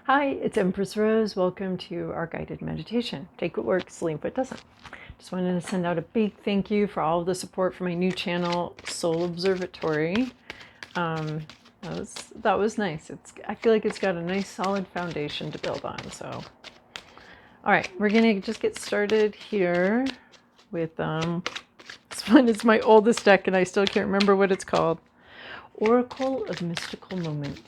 Hi, it's Empress Rose. Welcome to our guided meditation. Take what works, leave what doesn't. Just wanted to send out a big thank you for all of the support for my new channel, Soul Observatory. That was nice. I feel like it's got a nice solid foundation to build on. So, all right, we're gonna just get started here with this one is my oldest deck, and I still can't remember what it's called. Oracle of Mystical Moments.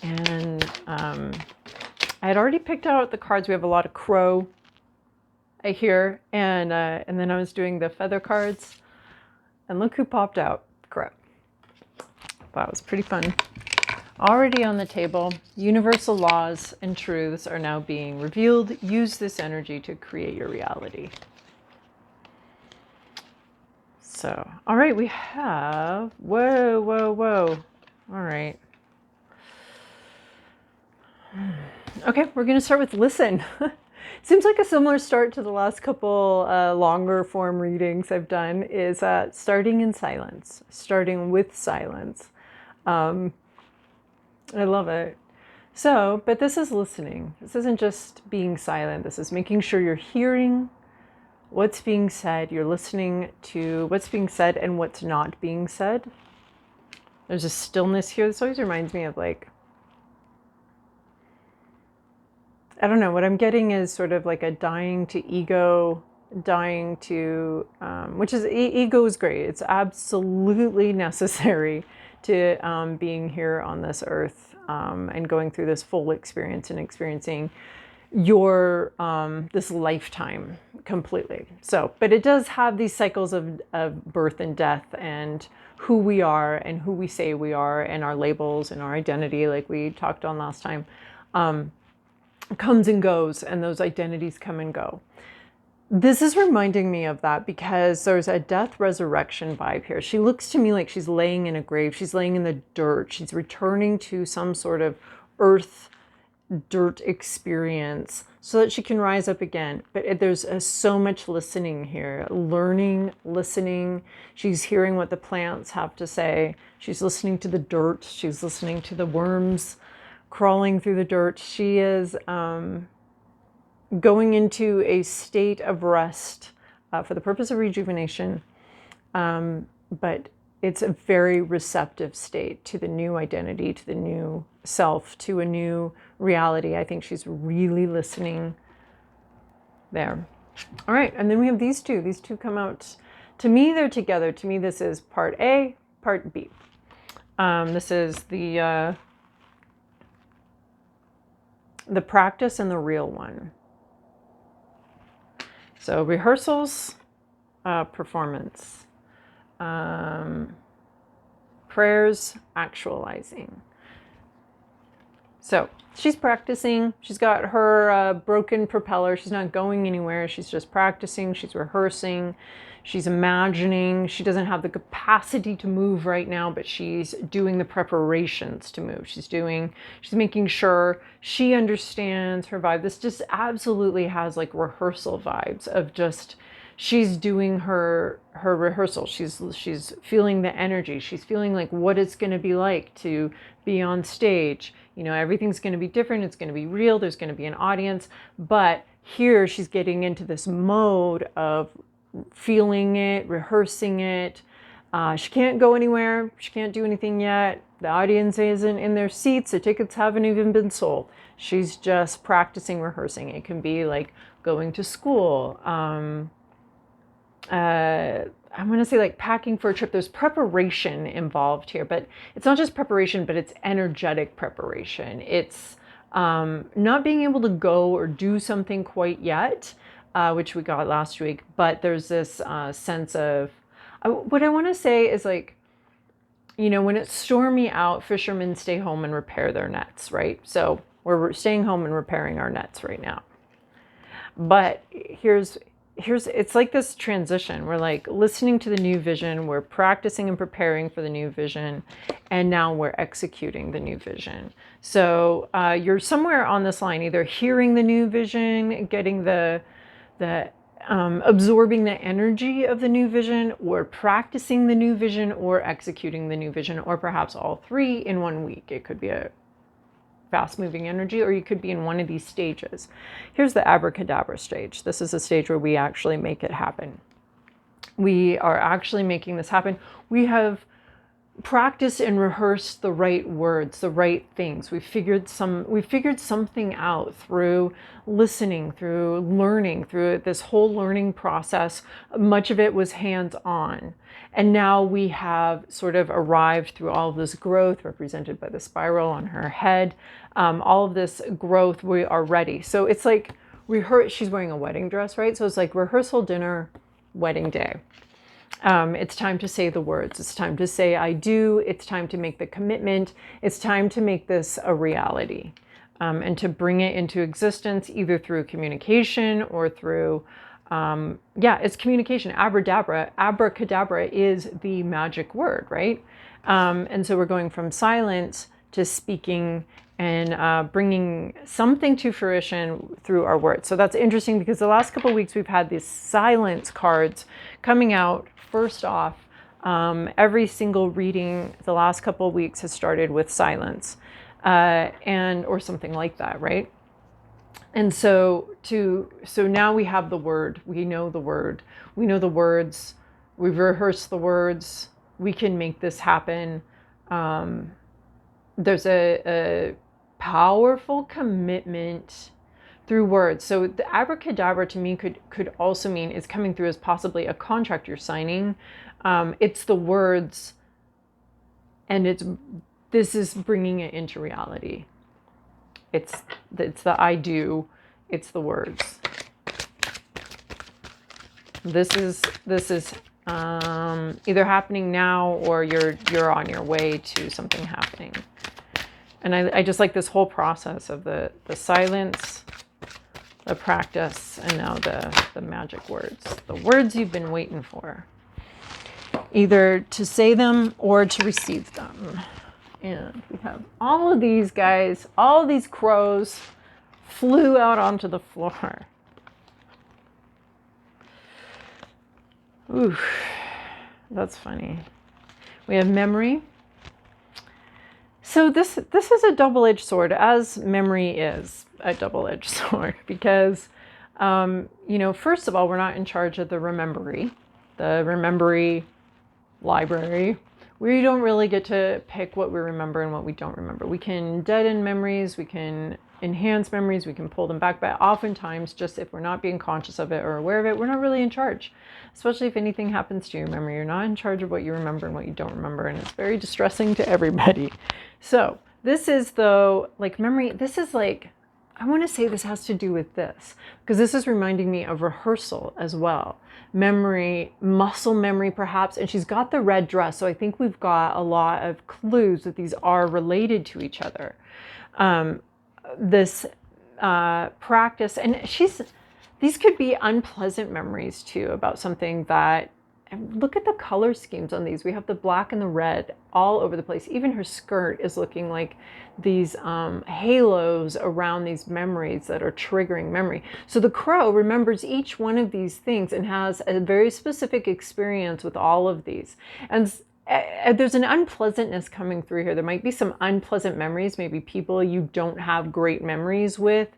And I had already picked out the cards. We have a lot of crow here, and then I was doing the feather cards, and look who popped out. Crow. That was pretty fun. Already on the table, universal laws and truths are now being revealed. Use this energy to create your reality. So, all right, we have, whoa. All right. Okay, we're going to start with listen. Seems like a similar start to the last couple longer form readings I've done is starting in silence, starting with silence. I love it. So, but this is listening. This isn't just being silent. This is making sure you're hearing what's being said. You're listening to what's being said and what's not being said. There's a stillness here. This always reminds me of like, I don't know, what I'm getting is sort of like a dying to ego, dying to, which is, ego is great. It's absolutely necessary to being here on this earth and going through this full experience and experiencing your, this lifetime completely. So, but it does have these cycles of birth and death and who we are and who we say we are and our labels and our identity, like we talked on last time. Comes and goes, and those identities come and go. This is reminding me of that because there's a death resurrection vibe here. She looks to me like she's laying in a grave. She's laying in the dirt. She's returning to some sort of earth dirt experience so that she can rise up again. But there's so much listening here, learning, listening. She's hearing what the plants have to say. She's listening to the dirt. She's listening to the worms crawling through the dirt. She is going into a state of rest for the purpose of rejuvenation, but it's a very receptive state to the new identity, to the new self, to a new reality. I think she's really listening there. All right, and then we have these two. These two come out. To me, they're together. To me, this is part A, part B. This is the practice and the real one. So rehearsals, performance, prayers, actualizing. So she's practicing. She's got her broken propeller. She's not going anywhere. She's just practicing. She's rehearsing. She's imagining. She doesn't have the capacity to move right now, but she's doing the preparations to move. She's making sure she understands her vibe. This just absolutely has like rehearsal vibes of just, she's doing her rehearsal. She's feeling the energy. She's feeling like what it's going to be like to be on stage. You know, everything's going to be different. It's going to be real. There's going to be an audience. But here she's getting into this mode of feeling it, rehearsing it. She can't go anywhere. She can't do anything yet. The audience isn't in their seats. The tickets haven't even been sold. She's just practicing, rehearsing. It can be like going to school. I'm going to say like packing for a trip. There's preparation involved here, but it's not just preparation, but it's energetic preparation. It's not being able to go or do something quite yet, which we got last week, but there's this sense of, what I want to say is like, you know, when it's stormy out, fishermen stay home and repair their nets, right? So we're staying home and repairing our nets right now. But here's it's like this transition. We're like listening to the new vision, we're practicing and preparing for the new vision, and now we're executing the new vision. So you're somewhere on this line, either hearing the new vision, getting the absorbing the energy of the new vision, or practicing the new vision, or executing the new vision, or perhaps all three in 1 week. It could be a fast moving energy, or you could be in one of these stages. Here's the abracadabra stage. This is a stage where we actually make it happen. We are actually making this happen. We have practiced and rehearsed the right words, the right things. We figured something out through listening, through learning, through this whole learning process. Much of it was hands-on. And now we have sort of arrived through all of this growth represented by the spiral on her head. All of this growth, we are ready. So it's like she's wearing a wedding dress, right? So it's like rehearsal, dinner, wedding day. It's time to say the words. It's time to say I do. It's time to make the commitment. It's time to make this a reality, and to bring it into existence either through communication or through, it's communication. Abracadabra is the magic word, right? And so we're going from silence to speaking and bringing something to fruition through our words. So that's interesting because the last couple of weeks we've had these silence cards coming out. First off, every single reading the last couple of weeks has started with silence, or something like that, right? And so now we have the word. We know the word. We know the words. We've rehearsed the words. We can make this happen. There's a powerful commitment through words. So the abracadabra to me could also mean is coming through as possibly a contract you're signing. It's the words, and this is bringing it into reality. It's the I do. It's the words. This is either happening now or you're on your way to something happening. And I just like this whole process of the silence, the practice, and now the magic words. The words you've been waiting for. Either to say them or to receive them. And we have all of these guys, all of these crows flew out onto the floor. Ooh, that's funny. We have memory. So this is a double-edged sword, as memory is a double-edged sword, because, first of all, we're not in charge of the remembery library. We don't really get to pick what we remember and what we don't remember. We can deaden memories, we can enhance memories, we can pull them back, but oftentimes, just if we're not being conscious of it or aware of it, we're not really in charge. Especially if anything happens to your memory, you're not in charge of what you remember and what you don't remember, and it's very distressing to everybody. So this is, though, like memory, this is like, I want to say this has to do with this, because this is reminding me of rehearsal as well. Memory, muscle memory perhaps, and she's got the red dress, so I think we've got a lot of clues that these are related to each other. This practice, and these could be unpleasant memories too about something that, and look at the color schemes on these. We have the black and the red all over the place. Even her skirt is looking like these halos around these memories that are triggering memory. So the crow remembers each one of these things and has a very specific experience with all of these. And there's an unpleasantness coming through here. There might be some unpleasant memories, maybe people you don't have great memories with.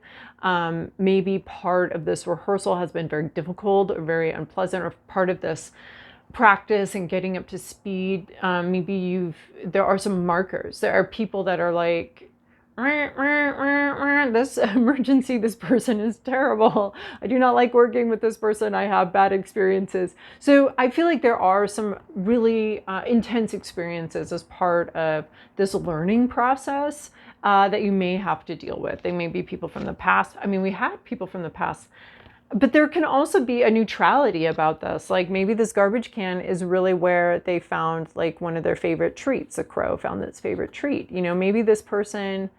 Maybe part of this rehearsal has been very difficult or very unpleasant, or part of this practice and getting up to speed. Maybe there are some markers. There are people that are like, this emergency, this person is terrible. I do not like working with this person. I have bad experiences. So I feel like there are some really intense experiences as part of this learning process that you may have to deal with. They may be people from the past. I mean, we had people from the past, but there can also be a neutrality about this. Like maybe this garbage can is really where they found like one of their favorite treats. A crow found its favorite treat. Maybe this person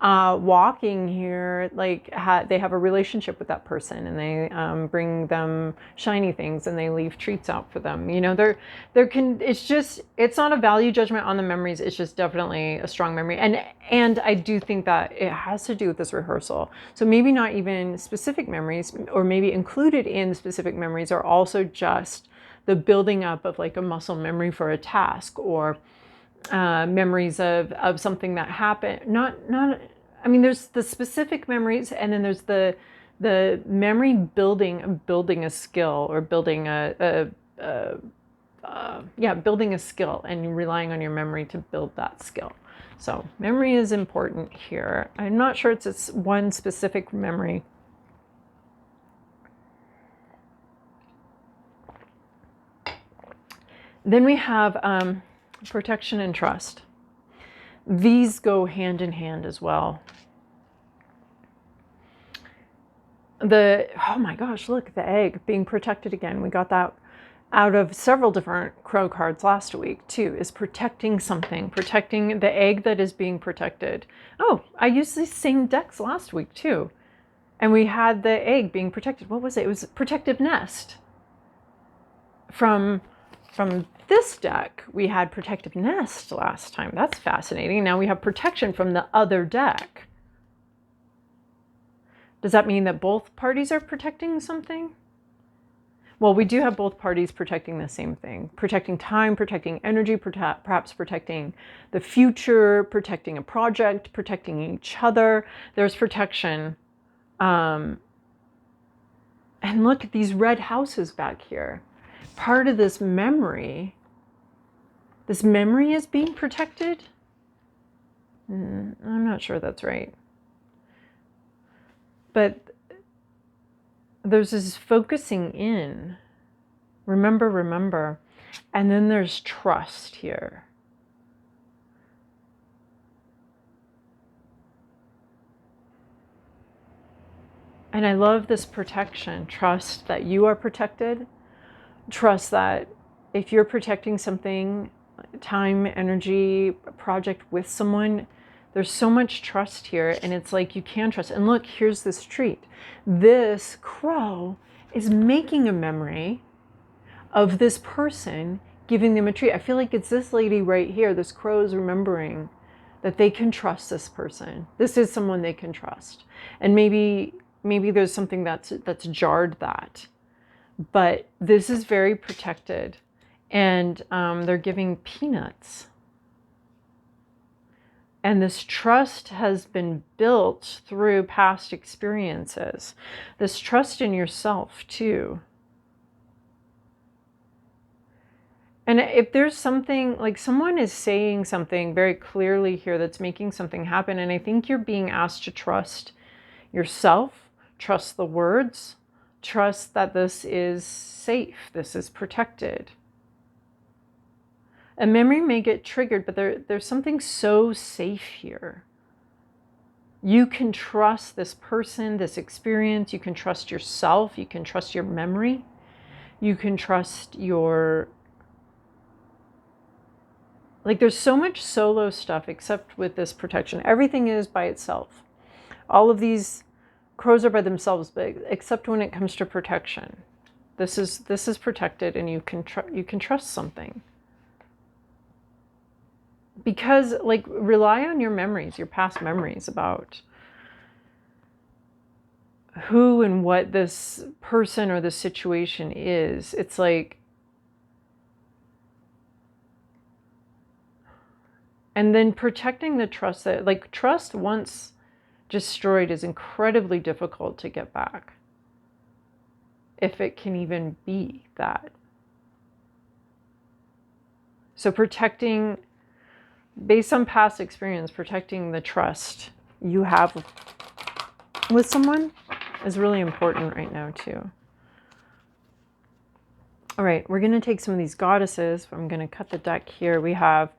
walking here, like they have a relationship with that person, and they bring them shiny things, and they leave treats out for them. You know, it's not a value judgment on the memories. It's just definitely a strong memory, and I do think that it has to do with this rehearsal. So maybe not even specific memories, or maybe included in specific memories are also just the building up of like a muscle memory for a task, or memories of something that happened. I mean, there's the specific memories, and then there's the memory building a skill, or building building a skill, and relying on your memory to build that skill. So memory is important here. I'm not sure it's one specific memory. Then we have protection and trust. These go hand in hand as well. Oh my gosh, look, the egg being protected again. We got that out of several different crow cards last week too, is protecting something, protecting the egg that is being protected. Oh, I used these same decks last week too. And we had the egg being protected. What was it? It was protective nest. From this deck, we had protective nest last time. That's fascinating. Now we have protection from the other deck. Does that mean that both parties are protecting something? Well, we do have both parties protecting the same thing. Protecting time, protecting energy, perhaps protecting the future, protecting a project, protecting each other. There's protection. And look at these red houses back here. Part of this memory is being protected. I'm not sure that's right. But there's this focusing in, remember, and then there's trust here. And I love this protection, trust that you are protected, trust that if you're protecting something, time, energy, project with someone, there's so much trust here, and it's like you can trust. And look, here's this treat. This crow is making a memory of this person, giving them a treat. I feel like it's this lady right here. This crow is remembering that they can trust this person. This is someone they can trust. And maybe there's something that's jarred that. But this is very protected. And they're giving peanuts. And this trust has been built through past experiences. This trust in yourself, too. And if there's something, like someone is saying something very clearly here that's making something happen, and I think you're being asked to trust yourself, trust the words, trust that this is safe, this is protected. A memory may get triggered, but there's something so safe here. You can trust this person, this experience. You can trust yourself. You can trust your memory. You can trust your... Like, there's so much solo stuff except with this protection. Everything is by itself. All of these crows are by themselves, but except when it comes to protection. This is protected, and you can trust something. Because, like, rely on your memories, your past memories about who and what this person or this situation is. It's like, and then protecting the trust that, like, trust once destroyed is incredibly difficult to get back. If it can even be that. So protecting, based on past experience, protecting the trust you have with someone is really important right now too. All right, we're going to take some of these goddesses. I'm going to cut the deck here. We have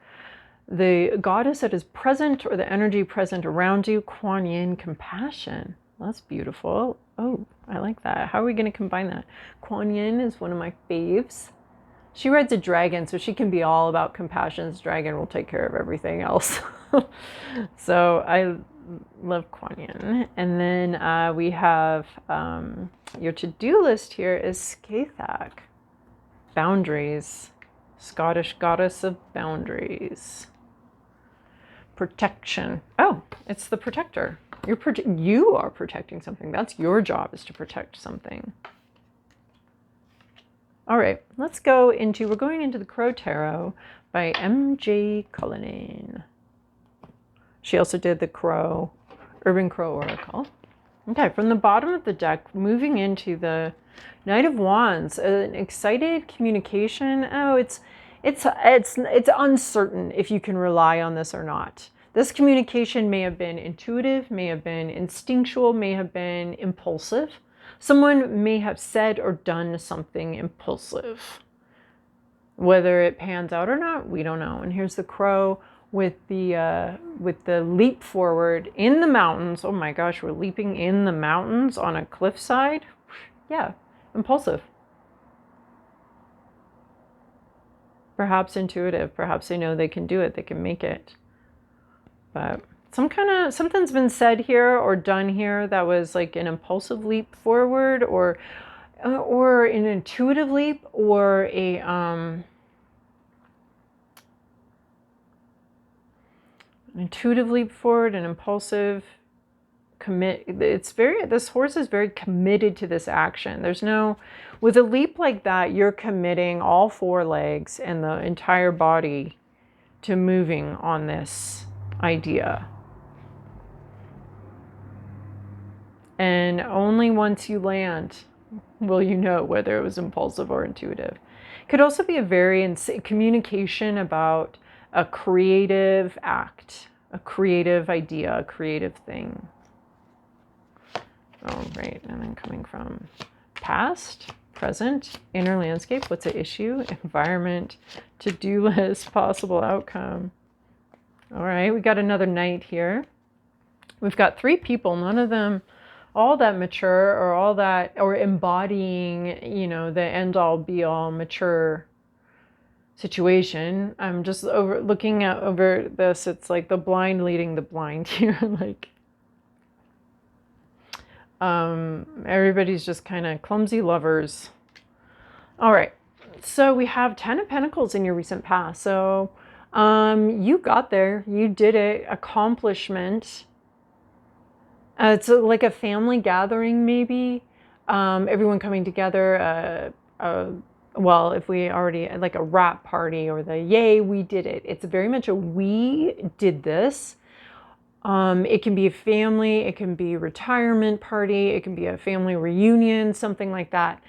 the goddess that is present, or the energy present around you, Kuan Yin, compassion. That's beautiful. Oh, I like that. How are we going to combine that? Kuan Yin is one of my faves. She rides a dragon, so she can be all about compassion. This dragon will take care of everything else. So I Love Kuan Yin. And then we have your to-do list here is Skathak. Boundaries. Scottish goddess of boundaries. Protection. Oh, it's the protector. You are protecting something. That's your job, is to protect something. All right, we're going into the Crow Tarot by M.J. Cullinan. She also did the Urban Crow Oracle. Okay, from the bottom of the deck, moving into the Knight of Wands, an excited communication. Oh, it's uncertain if you can rely on this or not. This communication may have been intuitive, may have been instinctual, may have been impulsive. Someone may have said or done something impulsive. Whether it pans out or not, we don't know. And here's the crow with the leap forward in the mountains. Oh my gosh, we're leaping in the mountains on a cliffside. Yeah, impulsive. Perhaps intuitive. Perhaps they know they can do it. They can make it. But something's been said here or done here that was like an impulsive leap forward, or an intuitive leap, or an intuitive leap forward, an impulsive commit. This horse is very committed to this action. With a leap like that, you're committing all four legs and the entire body to moving on this idea. And only once you land will you know whether it was impulsive or intuitive. It could also be a very communication about a creative act, a creative idea, a creative thing. Oh, right. And then coming from past, present, inner landscape. What's the issue? Environment, to-do list, possible outcome. All right, we got another knight here. We've got three people, none of them all that mature or embodying, the end all be all mature situation. I'm just looking over this. It's like the blind leading the blind here. Like, everybody's just kind of clumsy lovers. All right. So we have 10 of Pentacles in your recent past. So you got there. You did it. Accomplishment. It's like a family gathering, maybe. Everyone coming together. Well, if we already, like a wrap party, or the yay, we did it. It's very much a we did this. It can be a family, it can be a retirement party, it can be a family reunion, something like that.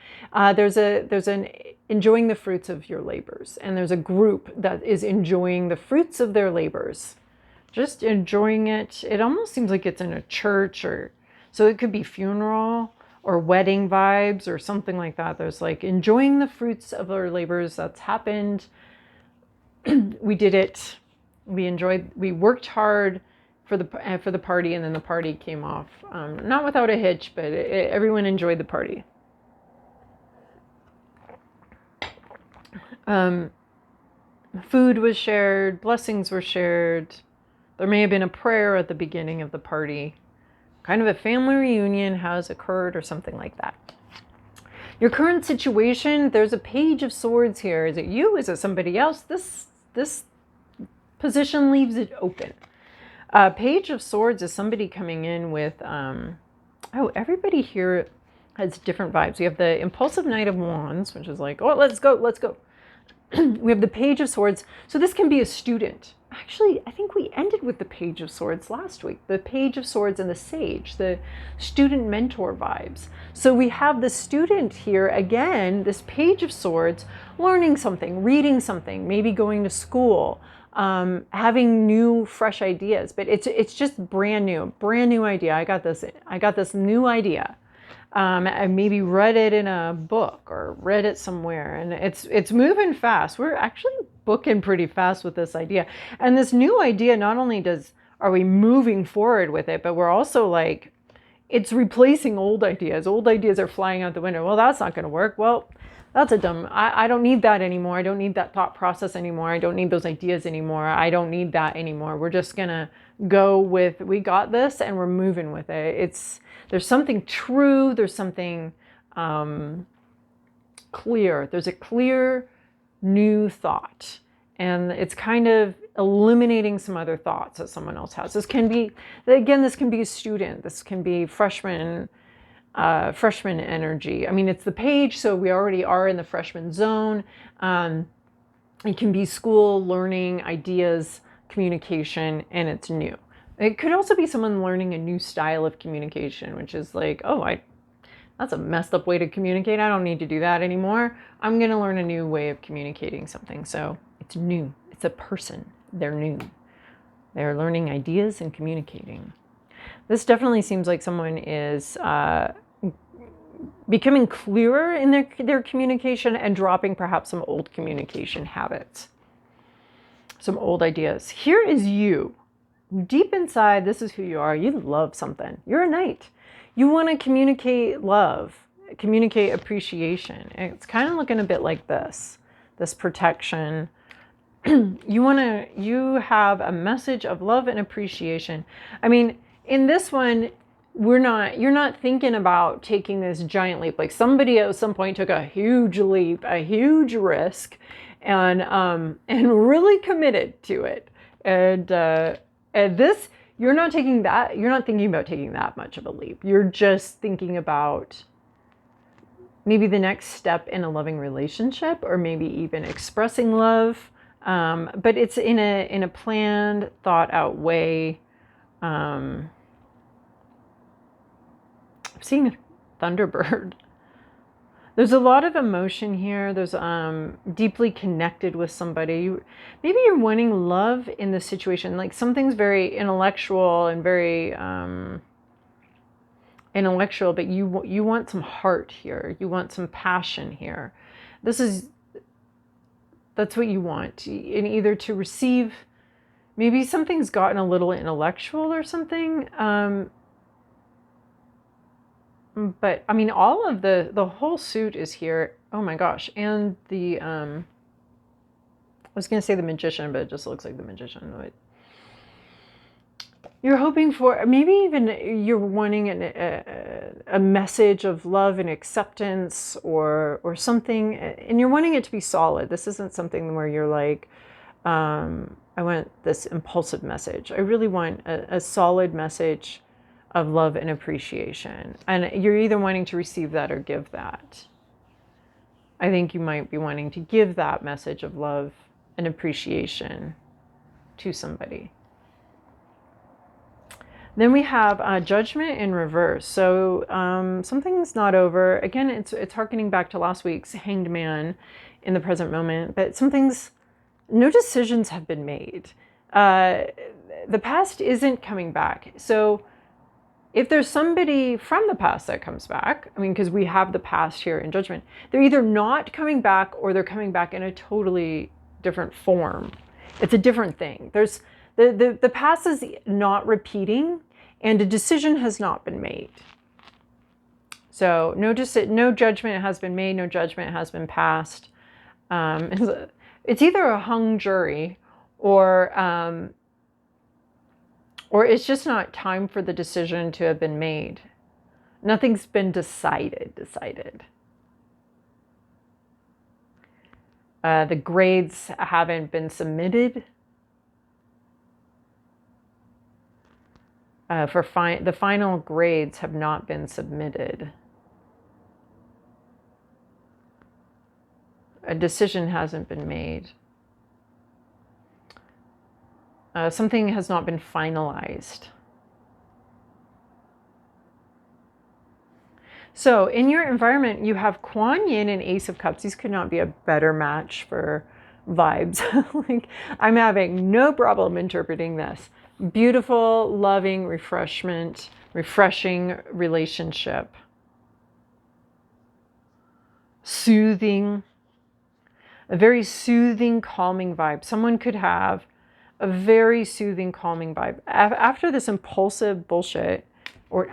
There's an enjoying the fruits of your labors, and there's a group that is enjoying the fruits of their labors. Just enjoying it. It almost seems like it's in a church, or so it could be funeral or wedding vibes or something like that. There's like enjoying the fruits of our labors that's happened. We did it. We worked hard for the party, and then the party came off. Not without a hitch, but everyone enjoyed the party. Food was shared, blessings were shared. There may have been a prayer at the beginning of the party. Kind of a family reunion has occurred, or something like that. Your current situation, there's a Page of Swords here. Is it you? Is it somebody else? This position leaves it open. Page of Swords is somebody coming in with, everybody here has different vibes. We have the impulsive Knight of Wands, which is like, oh, let's go. We have the Page of Swords. So this can be a student. Actually, I think we ended with the Page of Swords last week. The Page of Swords and the Sage, the student mentor vibes. So we have the student here again, this Page of Swords, learning something, reading something, maybe going to school, having new, fresh ideas. But it's just brand new idea. I got this new idea. I maybe read it in a book or read it somewhere, and it's moving fast. We're actually booking pretty fast with this idea. And this new idea, not only are we moving forward with it, but we're also it's replacing old ideas. Old ideas are flying out the window. Well, that's not going to work. Well, That's a dumb, I don't need that anymore. I don't need that thought process anymore. I don't need those ideas anymore. I don't need that anymore. We're just going to go with, we got this and we're moving with it. There's something true. There's something clear. There's a clear new thought. And it's kind of eliminating some other thoughts that someone else has. This can be, again, this can be a student. This can be freshman energy. I mean, it's the page, so we already are in the freshman zone. It can be school, learning, ideas, communication, and it's new. It could also be someone learning a new style of communication, which is like, oh, that's a messed up way to communicate. I don't need to do that anymore. I'm going to learn a new way of communicating something. So it's new. It's a person. They're new. They're learning ideas and communicating. This definitely seems like someone is becoming clearer in their communication and dropping perhaps some old communication habits, some old ideas. Here is you. Deep inside, this is who you are. You love something. You're a knight. You want to communicate love, communicate appreciation. It's kind of looking a bit like this protection. You have a message of love and appreciation. I mean, in this one, you're not thinking about taking this giant leap. Like somebody at some point took a huge leap, a huge risk, and really committed to it. And this, you're not thinking about taking that much of a leap. You're just thinking about maybe the next step in a loving relationship, or maybe even expressing love. But it's in a planned, thought out way. I'm seeing a thunderbird. There's a lot of emotion here. There's deeply connected with somebody. Maybe you're wanting love in this situation. Like something's very intellectual and very intellectual, but you want some heart here. You want some passion here. That's what you want. And either to receive, maybe something's gotten a little intellectual or something. But I mean, all of the whole suit is here. Oh my gosh. And I was going to say the magician, but it just looks like the magician. But you're hoping for, maybe even you're wanting a message of love and acceptance or something, and you're wanting it to be solid. This isn't something where you're like, I want this impulsive message. I really want a solid message of love and appreciation. And you're either wanting to receive that or give that. I think you might be wanting to give that message of love and appreciation to somebody. Then we have judgment in reverse. So something's not over. Again, it's harkening back to last week's hanged man in the present moment. But no decisions have been made. The past isn't coming back. So if there's somebody from the past that comes back, I mean, because we have the past here in judgment, they're either not coming back or they're coming back in a totally different form. It's a different thing. There's the past is not repeating, and a decision has not been made. So no judgment has been made, no judgment has been passed. It's either a hung jury or it's just not time for the decision to have been made. Nothing's been decided. The grades haven't been submitted. The final grades have not been submitted. A decision hasn't been made. Something has not been finalized. So in your environment, you have Kuan Yin and Ace of Cups. These could not be a better match for vibes. Like, I'm having no problem interpreting this. Beautiful, loving, refreshing relationship. Soothing. A very soothing, calming vibe. Someone could have a very soothing, calming vibe. After this impulsive bullshit, or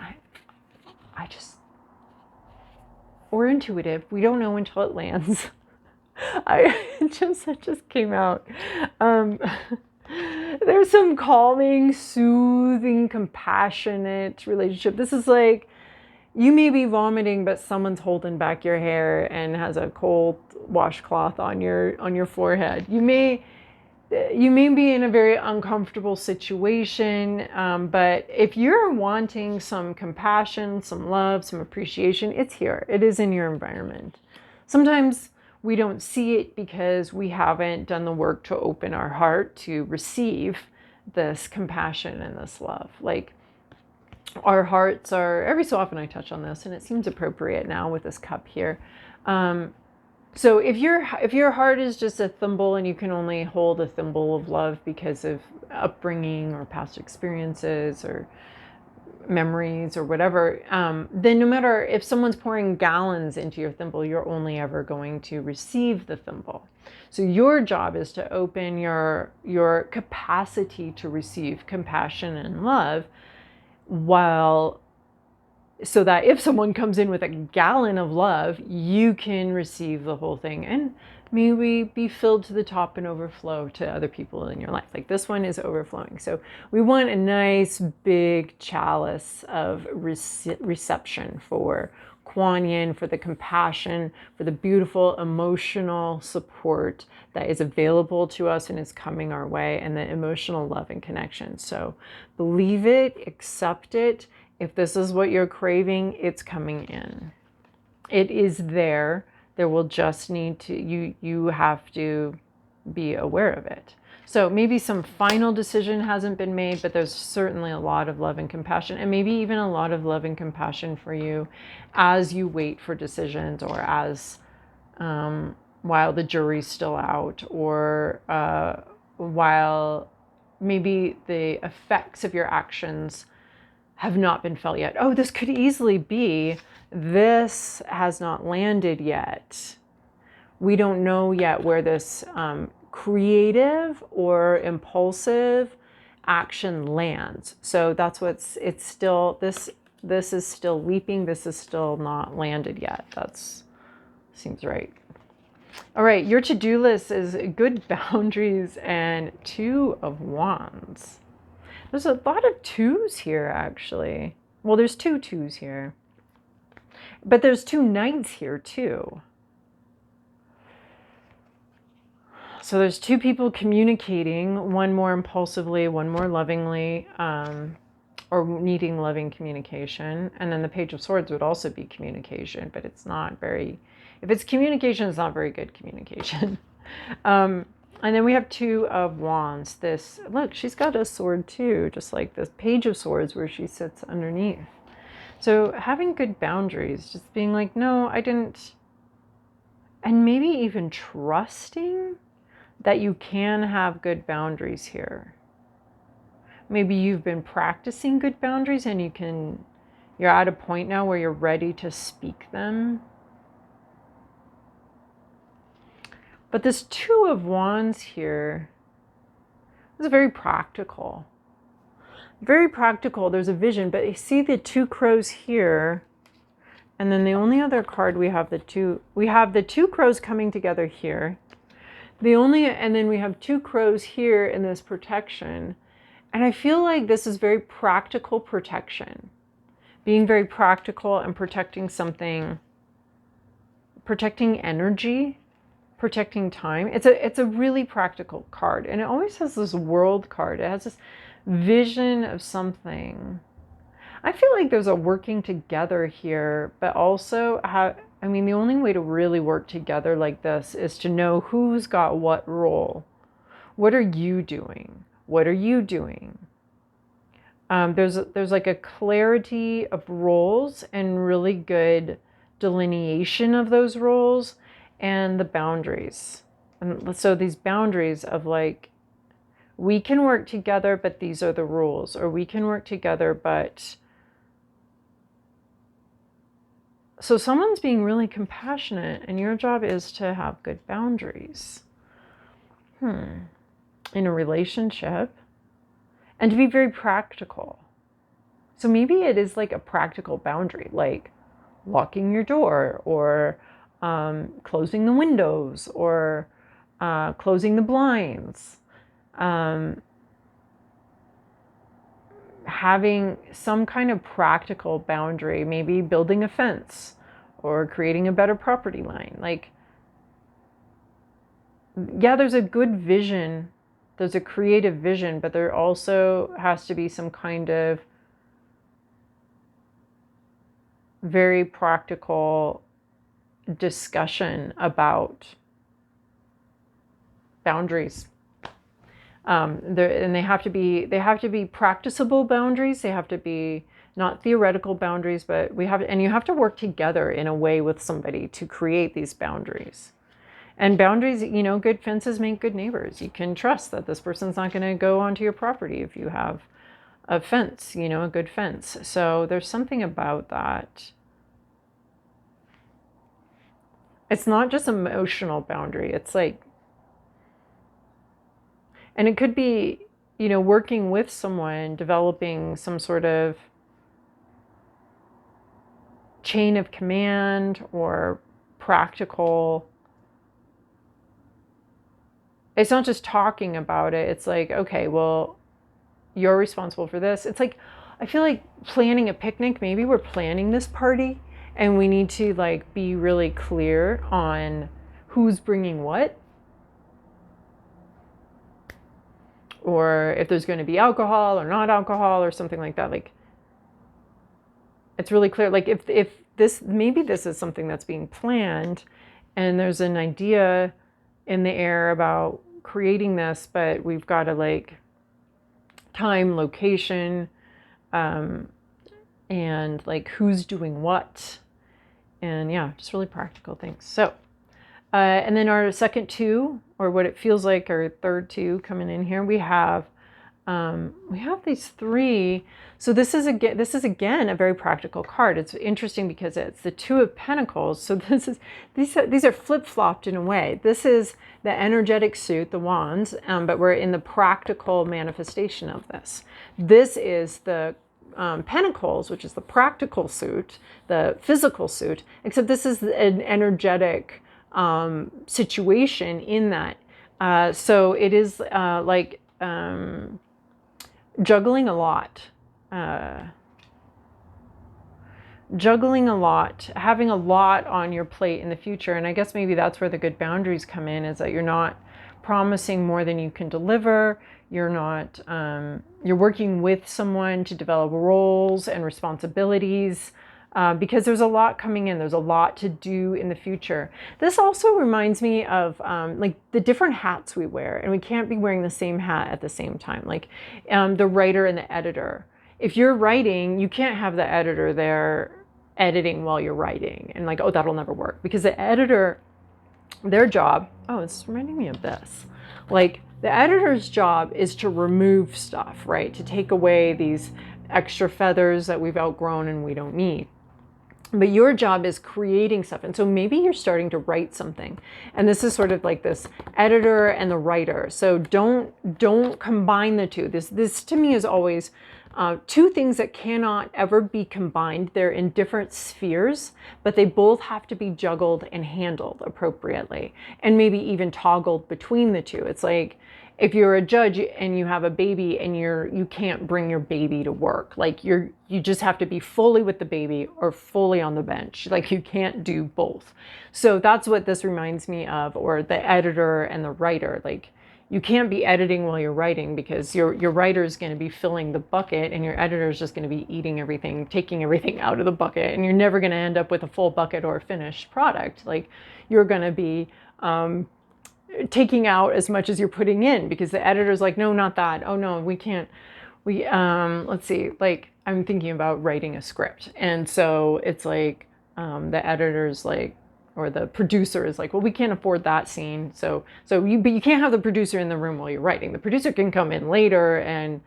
or intuitive. We don't know until it lands. That just came out. There's some calming, soothing, compassionate relationship. This is like, you may be vomiting, but someone's holding back your hair and has a cold washcloth on your forehead. You may be in a very uncomfortable situation, but if you're wanting some compassion, some love, some appreciation, it's here. It is in your environment. Sometimes we don't see it because we haven't done the work to open our heart to receive this compassion and this love. Like, our hearts are, every so often I touch on this, and it seems appropriate now with this cup here. So if your heart is just a thimble and you can only hold a thimble of love because of upbringing or past experiences or memories or whatever, then no matter if someone's pouring gallons into your thimble, you're only ever going to receive the thimble. So your job is to open your capacity to receive compassion and love, so that if someone comes in with a gallon of love, you can receive the whole thing and maybe be filled to the top and overflow to other people in your life. Like this one is overflowing. So we want a nice big chalice of reception for Kuan Yin, for the compassion, for the beautiful emotional support that is available to us and is coming our way, and the emotional love and connection. So believe it, accept it. If this is what you're craving, it's coming in. It is there. There will just need to, you have to be aware of it. So maybe some final decision hasn't been made, but there's certainly a lot of love and compassion, and maybe even a lot of love and compassion for you as you wait for decisions, or as while the jury's still out, or while maybe the effects of your actions have not been felt yet. Oh, this could easily be, this has not landed yet. We don't know yet where this creative or impulsive action lands. So that's it's still, this is still leaping. This is still not landed yet. That's seems right. All right, your to-do list is good boundaries and 2 of Wands. There's a lot of 2s here, actually. Well, there's 2 2s here. But there's 2 Knights here, too. So there's 2 people communicating, one more impulsively, one more lovingly, or needing loving communication. And then the Page of Swords would also be communication, but it's not very... If it's communication, it's not very good communication. And then we have 2 of Wands. This, look, she's got a sword too, just like this Page of Swords where she sits underneath. So having good boundaries, just being like, no, I didn't, and maybe even trusting that you can have good boundaries here. Maybe you've been practicing good boundaries and you're at a point now where you're ready to speak them. But this 2 of Wands here is very practical. Very practical. There's a vision, but you see the 2 crows here. And then the only other card we have the 2 crows coming together here. And then we have 2 crows here in this protection. And I feel like this is very practical protection. Being very practical and protecting something, protecting energy, protecting time. It's a really practical card, and it always has this world card. It has this vision of something. I feel like there's a working together here, but also the only way to really work together like this is to know who's got what role. What are you doing? What are you doing? There's like a clarity of roles and really good delineation of those roles. And the boundaries. And so these boundaries of like, we can work together, but these are the rules. Or we can work together, but... So someone's being really compassionate, and your job is to have good boundaries. In a relationship. And to be very practical. So maybe it is like a practical boundary. Like, locking your door, or closing the windows, or closing the blinds. Having some kind of practical boundary, maybe building a fence or creating a better property line. Like, yeah, there's a good vision, there's a creative vision, but there also has to be some kind of very practical discussion about boundaries. And they have to be practicable boundaries. They have to be not theoretical boundaries, but you have to work together in a way with somebody to create these boundaries. And boundaries, good fences make good neighbors. You can trust that this person's not going to go onto your property if you have a fence, a good fence. So there's something about that. It's not just emotional boundary. It's like, and it could be, working with someone, developing some sort of chain of command or practical. It's not just talking about it. It's like, okay, well, you're responsible for this. It's like, I feel like planning a picnic. Maybe we're planning this party and we need to like be really clear on who's bringing what. Or if there's going to be alcohol or not alcohol or something like that. Like, it's really clear. Like, if this, maybe this is something that's being planned and there's an idea in the air about creating this, but we've got to like time, location, and like who's doing what. And yeah, just really practical things. So, and then our second two, or what it feels like our third two coming in here, we have these three. So this is again a very practical card. It's interesting because it's the Two of Pentacles. So these are flip-flopped in a way. This is the energetic suit, the wands, but we're in the practical manifestation of this. This is the Pentacles, which is the practical suit, the physical suit, except this is an energetic situation in that. So it is like juggling a lot, having a lot on your plate in the future. And I guess maybe that's where the good boundaries come in, is that you're not promising more than you can deliver. You're not, you're working with someone to develop roles and responsibilities. Because there's a lot coming in. There's a lot to do in the future. This also reminds me of like the different hats we wear, and we can't be wearing the same hat at the same time. Like the writer and the editor. If you're writing, you can't have the editor there editing while you're writing, and like, oh, that'll never work, because the editor, their job, oh, it's reminding me of this. Like, the editor's job is to remove stuff, right? To take away these extra feathers that we've outgrown and we don't need. But your job is creating stuff. And so maybe you're starting to write something. And this is sort of like this editor and the writer. So don't combine the two. This to me is always two things that cannot ever be combined. They're in different spheres, but they both have to be juggled and handled appropriately, and maybe even toggled between the two. It's like, if you're a judge and you have a baby and you can't bring your baby to work, like you just have to be fully with the baby or fully on the bench. Like, you can't do both. So that's what this reminds me of, or the editor and the writer. Like, you can't be editing while you're writing, because your writer is going to be filling the bucket and your editor is just going to be eating everything, taking everything out of the bucket, and you're never going to end up with a full bucket or a finished product. Like, you're going to be taking out as much as you're putting in, because the editor's like, no, not that. Oh no, we can't. Let's see, like, I'm thinking about writing a script. And so it's like, the editor's like, or the producer is like, well, we can't afford that scene. But you can't have the producer in the room while you're writing. The producer can come in later and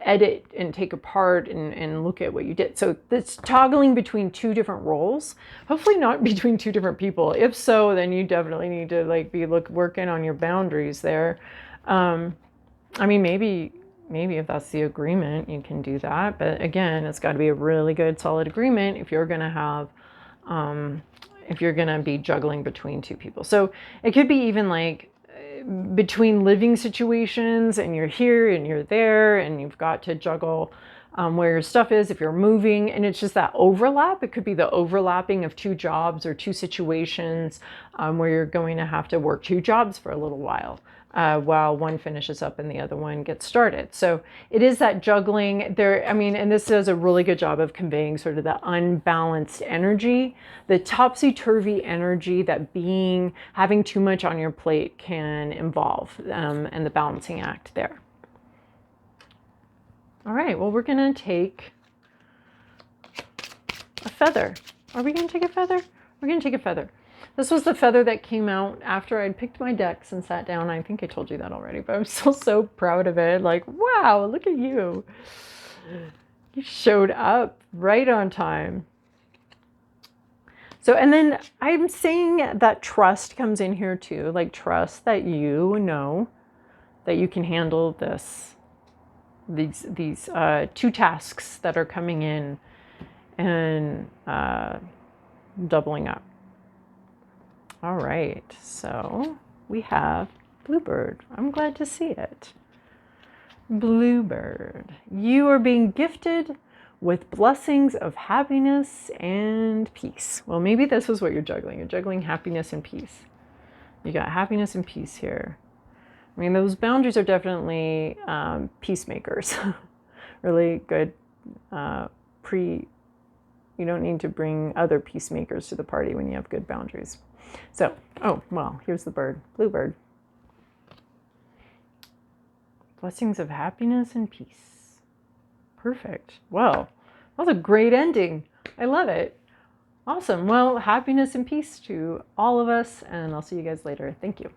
edit and take apart and look at what you did. So it's toggling between two different roles, hopefully not between two different people. If so, then you definitely need to like be working on your boundaries there. I mean, maybe maybe if that's the agreement, you can do that. But again, it's got to be a really good, solid agreement if you're going to have, if you're going to be juggling between two people. So it could be even like between living situations, and you're here and you're there, and you've got to juggle where your stuff is if you're moving, and it's just that overlap. It could be the overlapping of two jobs or two situations where you're going to have to work two jobs for a little while one finishes up and the other one gets started. So it is that juggling there. I mean, and this does a really good job of conveying sort of the unbalanced energy, the topsy-turvy energy that having too much on your plate can involve, and the balancing act there. All right, well, we're going to take a feather. Are we going to take a feather? We're going to take a feather. This was the feather that came out after I'd picked my decks and sat down. I think I told you that already, but I'm still so proud of it. Like, wow, look at you. You showed up right on time. So, and then I'm saying that trust comes in here too, like trust that you know that you can handle these two tasks that are coming in and doubling up. All right, so we have Bluebird. I'm glad to see it. Bluebird, you are being gifted with blessings of happiness and peace. Well, maybe this is what you're juggling. You're juggling happiness and peace. You got happiness and peace here. I mean, those boundaries are definitely peacemakers. Really good you don't need to bring other peacemakers to the party when you have good boundaries. So, oh, well, here's the bird, Bluebird. Blessings of happiness and peace. Perfect. Well, that was a great ending. I love it. Awesome. Well, happiness and peace to all of us, and I'll see you guys later. Thank you.